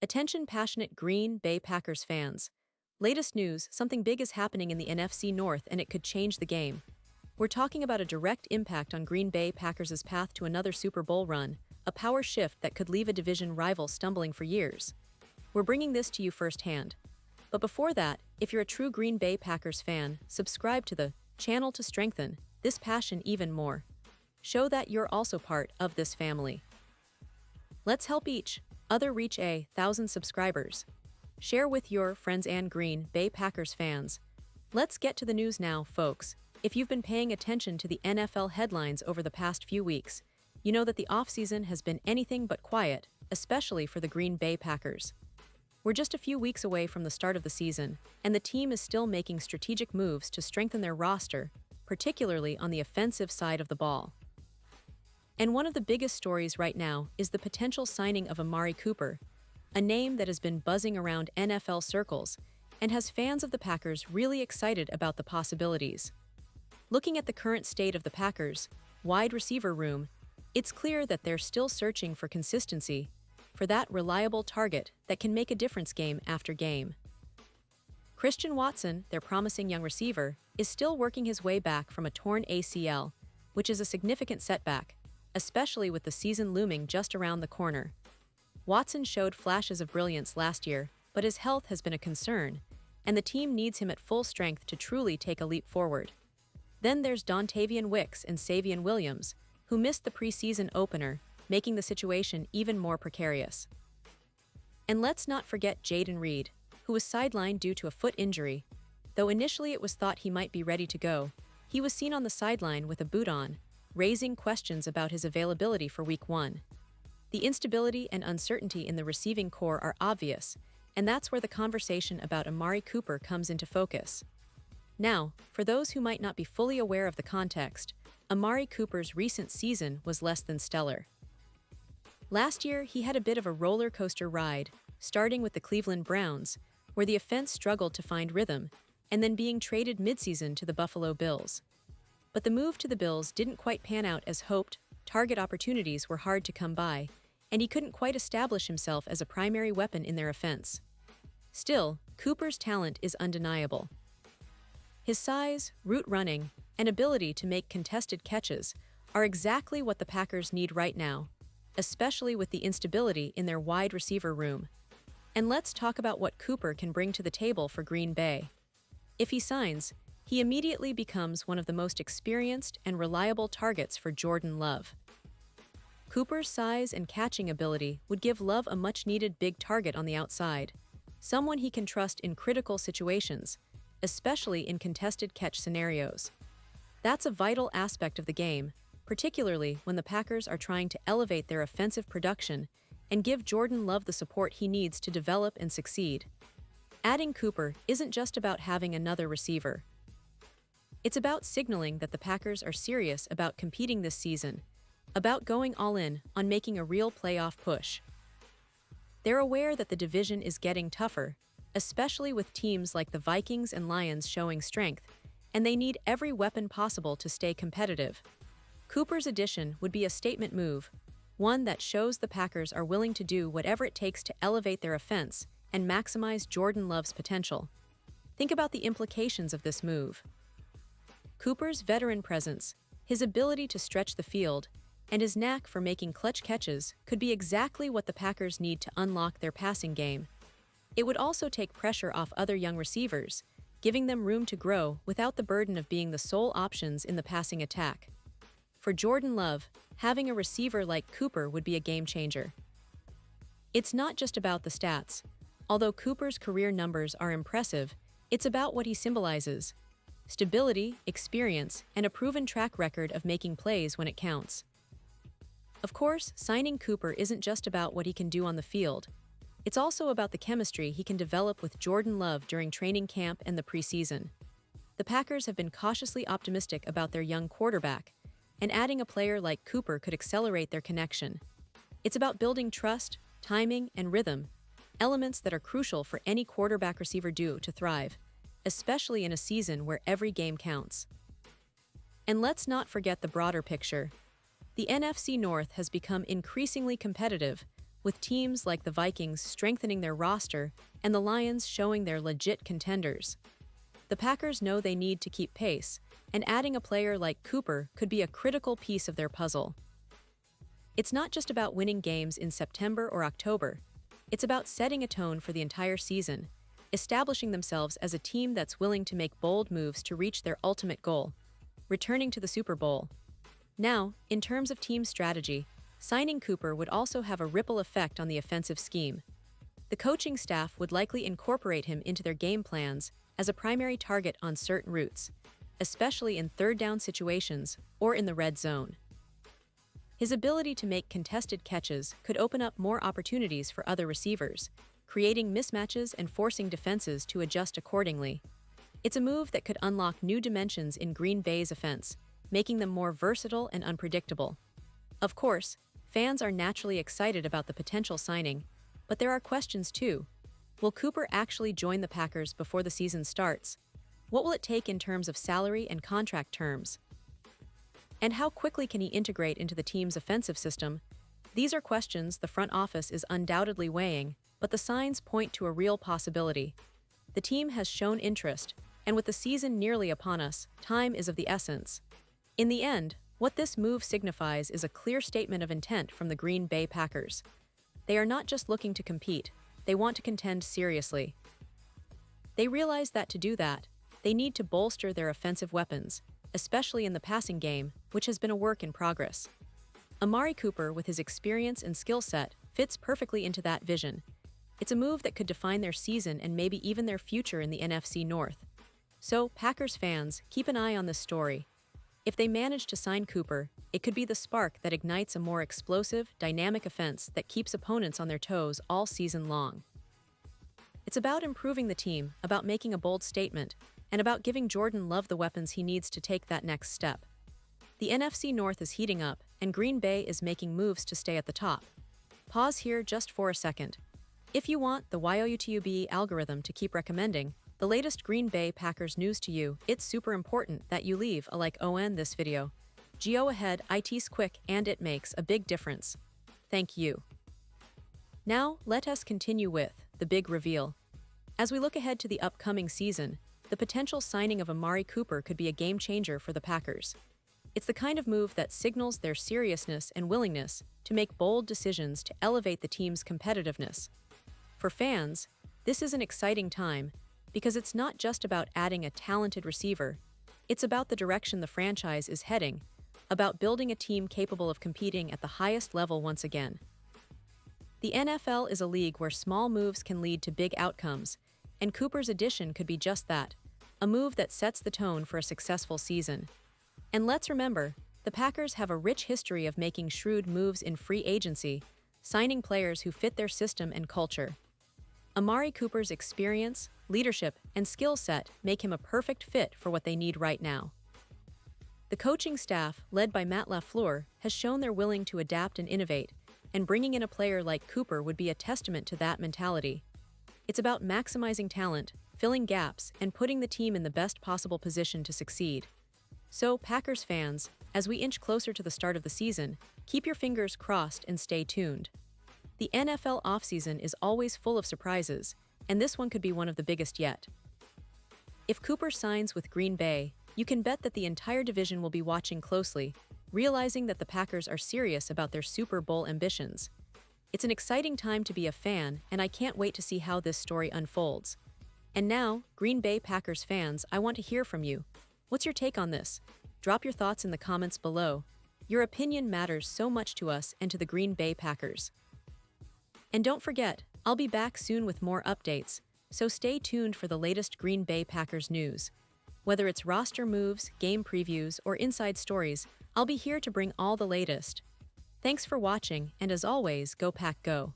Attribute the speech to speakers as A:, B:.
A: Attention passionate Green Bay Packers fans. Latest news, something big is happening in the NFC North and it could change the game. We're talking about a direct impact on Green Bay Packers' path to another Super Bowl run, a power shift that could leave a division rival stumbling for years. We're bringing this to you firsthand. But before that, if you're a true Green Bay Packers fan, subscribe to the channel to strengthen this passion even more. Show that you're also part of this family. Let's help each other reach 1,000 subscribers. Share with your friends and Green Bay Packers fans. Let's get to the news now, folks. If you've been paying attention to the NFL headlines over the past few weeks, you know that the offseason has been anything but quiet, especially for the Green Bay Packers. We're just a few weeks away from the start of the season, and the team is still making strategic moves to strengthen their roster, particularly on the offensive side of the ball. And one of the biggest stories right now is the potential signing of Amari Cooper, a name that has been buzzing around NFL circles and has fans of the Packers really excited about the possibilities. Looking at the current state of the Packers' wide receiver room, it's clear that they're still searching for consistency, for that reliable target that can make a difference game after game. Christian Watson, their promising young receiver, is still working his way back from a torn ACL, which is a significant setback, especially with the season looming just around the corner. Watson showed flashes of brilliance last year, but his health has been a concern, and the team needs him at full strength to truly take a leap forward. Then there's Dontavian Wicks and Savion Williams, who missed the preseason opener, making the situation even more precarious. And let's not forget Jayden Reed, who was sidelined due to a foot injury. Though initially it was thought he might be ready to go, he was seen on the sideline with a boot on, raising questions about his availability for Week 1. The instability and uncertainty in the receiving core are obvious, and that's where the conversation about Amari Cooper comes into focus. Now, for those who might not be fully aware of the context, Amari Cooper's recent season was less than stellar. Last year, he had a bit of a roller coaster ride, starting with the Cleveland Browns, where the offense struggled to find rhythm, and then being traded midseason to the Buffalo Bills. But the move to the Bills didn't quite pan out as hoped, target opportunities were hard to come by, and he couldn't quite establish himself as a primary weapon in their offense. Still, Cooper's talent is undeniable. His size, route running, and ability to make contested catches are exactly what the Packers need right now, especially with the instability in their wide receiver room. And let's talk about what Cooper can bring to the table for Green Bay. If he signs, he immediately becomes one of the most experienced and reliable targets for Jordan Love. Cooper's size and catching ability would give Love a much-needed big target on the outside, someone he can trust in critical situations, especially in contested catch scenarios. That's a vital aspect of the game, particularly when the Packers are trying to elevate their offensive production and give Jordan Love the support he needs to develop and succeed. Adding Cooper isn't just about having another receiver. It's about signaling that the Packers are serious about competing this season, about going all in on making a real playoff push. They're aware that the division is getting tougher, especially with teams like the Vikings and Lions showing strength, and they need every weapon possible to stay competitive. Cooper's addition would be a statement move, one that shows the Packers are willing to do whatever it takes to elevate their offense and maximize Jordan Love's potential. Think about the implications of this move. Cooper's veteran presence, his ability to stretch the field, and his knack for making clutch catches could be exactly what the Packers need to unlock their passing game. It would also take pressure off other young receivers, giving them room to grow without the burden of being the sole options in the passing attack. For Jordan Love, having a receiver like Cooper would be a game changer. It's not just about the stats. Although Cooper's career numbers are impressive, it's about what he symbolizes: stability, experience, and a proven track record of making plays when it counts. Of course, signing Cooper isn't just about what he can do on the field. It's also about the chemistry he can develop with Jordan Love during training camp and the preseason. The Packers have been cautiously optimistic about their young quarterback, and adding a player like Cooper could accelerate their connection. It's about building trust, timing, and rhythm, elements that are crucial for any quarterback-receiver duo to thrive, especially in a season where every game counts. And let's not forget the broader picture. The NFC North has become increasingly competitive, with teams like the Vikings strengthening their roster and the Lions showing they're legit contenders. The Packers know they need to keep pace, and adding a player like Cooper could be a critical piece of their puzzle. It's not just about winning games in September or October. It's about setting a tone for the entire season, establishing themselves as a team that's willing to make bold moves to reach their ultimate goal, returning to the Super Bowl. Now, in terms of team strategy, signing Cooper would also have a ripple effect on the offensive scheme. The coaching staff would likely incorporate him into their game plans as a primary target on certain routes, especially in third-down situations or in the red zone. His ability to make contested catches could open up more opportunities for other receivers, creating mismatches and forcing defenses to adjust accordingly. It's a move that could unlock new dimensions in Green Bay's offense, making them more versatile and unpredictable. Of course, fans are naturally excited about the potential signing, but there are questions too. Will Cooper actually join the Packers before the season starts? What will it take in terms of salary and contract terms? And how quickly can he integrate into the team's offensive system? These are questions the front office is undoubtedly weighing, but the signs point to a real possibility. The team has shown interest, and with the season nearly upon us, time is of the essence. In the end, what this move signifies is a clear statement of intent from the Green Bay Packers. They are not just looking to compete, they want to contend seriously. They realize that to do that, they need to bolster their offensive weapons, especially in the passing game, which has been a work in progress. Amari Cooper, with his experience and skill set, fits perfectly into that vision. It's a move that could define their season and maybe even their future in the NFC North. So, Packers fans, keep an eye on this story. If they manage to sign Cooper, it could be the spark that ignites a more explosive, dynamic offense that keeps opponents on their toes all season long. It's about improving the team, about making a bold statement, and about giving Jordan Love the weapons he needs to take that next step. The NFC North is heating up, and Green Bay is making moves to stay at the top. Pause here just for a second. If you want the YOUTUBE algorithm to keep recommending the latest Green Bay Packers news to you, it's super important that you leave a like on this video. Go ahead, it's quick and it makes a big difference. Thank you. Now, let us continue with the big reveal. As we look ahead to the upcoming season, the potential signing of Amari Cooper could be a game changer for the Packers. It's the kind of move that signals their seriousness and willingness to make bold decisions to elevate the team's competitiveness. For fans, this is an exciting time because it's not just about adding a talented receiver, it's about the direction the franchise is heading, about building a team capable of competing at the highest level once again. The NFL is a league where small moves can lead to big outcomes, and Cooper's addition could be just that, a move that sets the tone for a successful season. And let's remember, the Packers have a rich history of making shrewd moves in free agency, signing players who fit their system and culture. Amari Cooper's experience, leadership, and skill set make him a perfect fit for what they need right now. The coaching staff, led by Matt LaFleur, has shown they're willing to adapt and innovate, and bringing in a player like Cooper would be a testament to that mentality. It's about maximizing talent, filling gaps, and putting the team in the best possible position to succeed. So, Packers fans, as we inch closer to the start of the season, keep your fingers crossed and stay tuned. The NFL offseason is always full of surprises, and this one could be one of the biggest yet. If Cooper signs with Green Bay, you can bet that the entire division will be watching closely, realizing that the Packers are serious about their Super Bowl ambitions. It's an exciting time to be a fan, and I can't wait to see how this story unfolds. And now, Green Bay Packers fans, I want to hear from you. What's your take on this? Drop your thoughts in the comments below. Your opinion matters so much to us and to the Green Bay Packers. And don't forget, I'll be back soon with more updates, so stay tuned for the latest Green Bay Packers news. Whether it's roster moves, game previews, or inside stories, I'll be here to bring all the latest. Thanks for watching, and as always, go Pack Go!